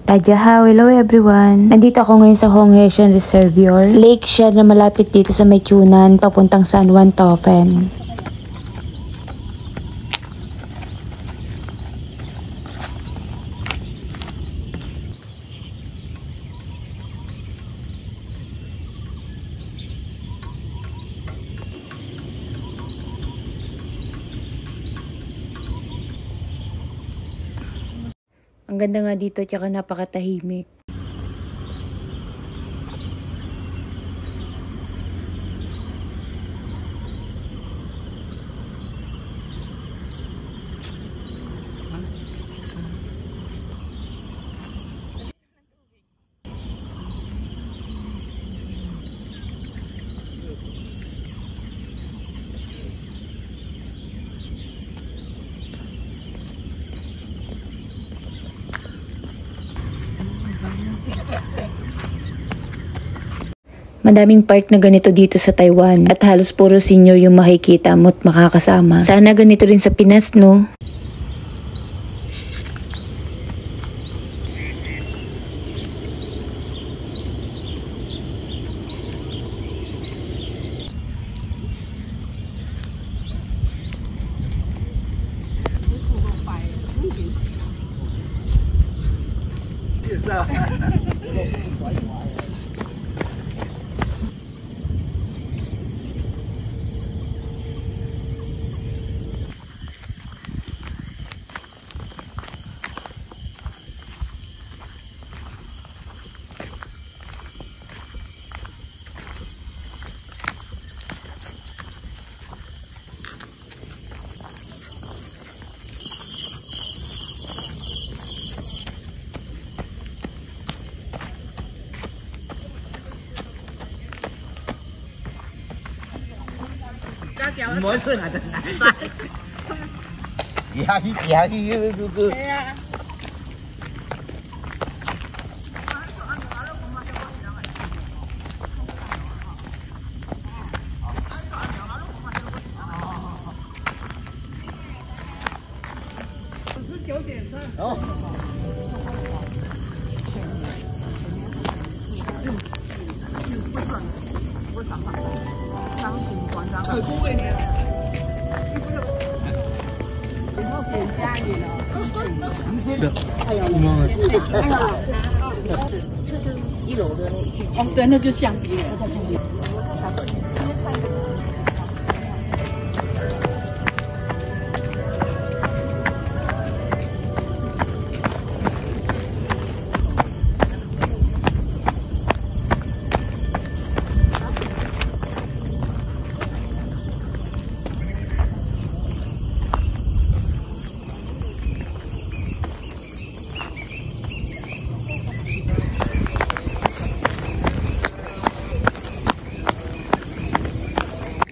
Tadyahaw, hello everyone! Nandito ako ngayon sa Honghaesian Reservoir. Lake siya na malapit dito sa Meitunan, papuntang San Juan Tofen. Ang ganda nga dito, tsaka napakatahimik. Madaming park na ganito dito sa Taiwan at halos puro senior yung makikita mo at makakasama. Sana ganito rin sa Pinas, no? Mỗi sự là哦，对，那就橡皮了，在橡皮。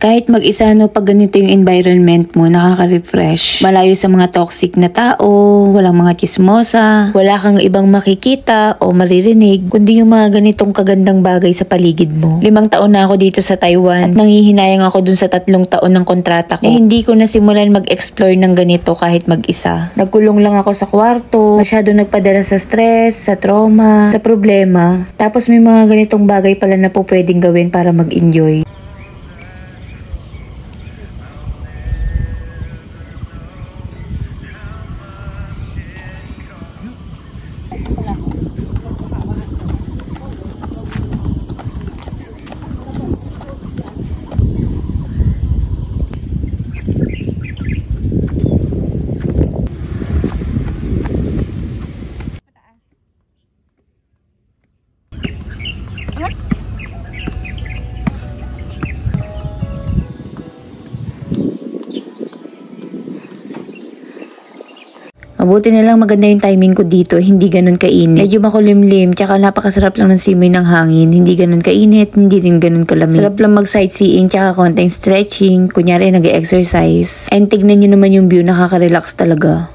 Kahit mag-isa, no, pag ganito yung environment mo, nakaka-refresh. Malayo sa mga toxic na tao, walang mga chismosa, wala kang ibang makikita o maririnig, kundi yung mga ganitong kagandang bagay sa paligid mo. 5 taon na ako dito sa Taiwan at nangihinayang ako dun sa 3 taon ng kontrata ko. Hindi ko nasimulan mag-explore ng ganito kahit mag-isa. Nagkulong lang ako sa kwarto, masyado nagpadala sa stress, sa trauma, sa problema. Tapos may mga ganitong bagay pala na po pwedeng gawin para mag-enjoy. Mabuti na lang maganda yung timing ko dito, hindi ganun kainit. Medyo makulimlim, tsaka napakasarap lang ng simoy ng hangin. Hindi ganun kainit, hindi rin ganun kalamig. Sarap lang mag-sightseeing, tsaka konting stretching, kunyari nag-exercise. And tignan nyo naman yung view, nakaka-relax talaga.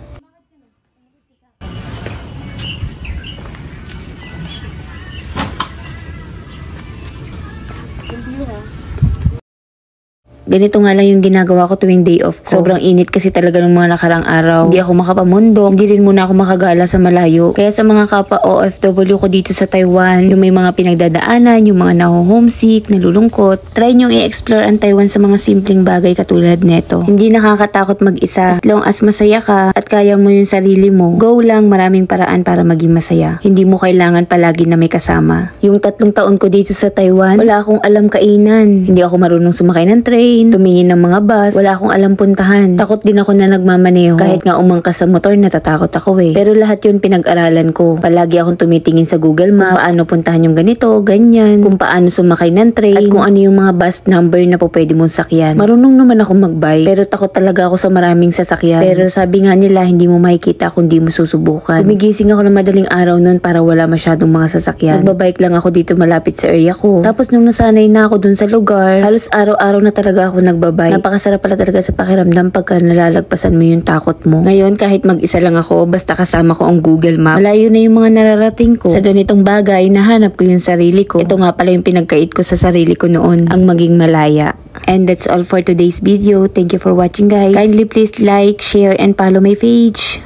Ganito nga lang yung ginagawa ko tuwing day off ko. Sobrang init kasi talaga ng mga nakarang araw. Hindi ako makapamundok, hindi rin muna ako makagala sa malayo. Kaya sa mga kapwa OFW ko dito sa Taiwan, yung may mga pinagdadaanan, yung mga naho-homesick, nalulungkot, try nyong i-explore ang Taiwan sa mga simpleng bagay katulad neto. Hindi nakakatakot mag-isa. As long as masaya ka at kaya mo yung sarili mo, go lang, maraming paraan para maging masaya. Hindi mo kailangan palagi na may kasama. Yung 3 taon ko dito sa Taiwan, wala akong alam kainan. Hindi ako marunong sumakay ng train, tumingin ng mga bus, wala akong alam puntahan. Takot din ako na nagmamaneho. Kahit nga umangkas sa motor, natatakot ako eh. Pero lahat yun pinag-aralan ko. Palagi akong tumitingin sa Google Map, kung paano puntahan yung ganito, ganyan, kung paano sumakay ng train, at kung ano yung mga bus number na po pwede mong sakyan. Marunong naman ako magbike, pero takot talaga ako sa maraming sasakyan. Pero sabi nga nila, hindi mo makikita kung di mo susubukan. Gumigising ako ng madaling araw noon para wala masyadong mga sasakyan. Nagbabike lang ako dito malapit sa area ko. Tapos nung nasanay na ako dun sa lugar, halos araw-araw na talaga ako nagbabike. Napakasarap pala talaga sa pakiramdam pagka nalalagpasan mo yung takot mo. Ngayon kahit mag-isa lang ako, basta kasama ko ang Google Map, malayo na yung mga nararating ko. Sa ganitong bagay, nahanap ko yung sarili ko. Ito nga pala yung pinagkait ko sa sarili ko noon, ang maging malaya. And that's all for today's video. Thank you for watching guys. Kindly please like, share, and follow my page.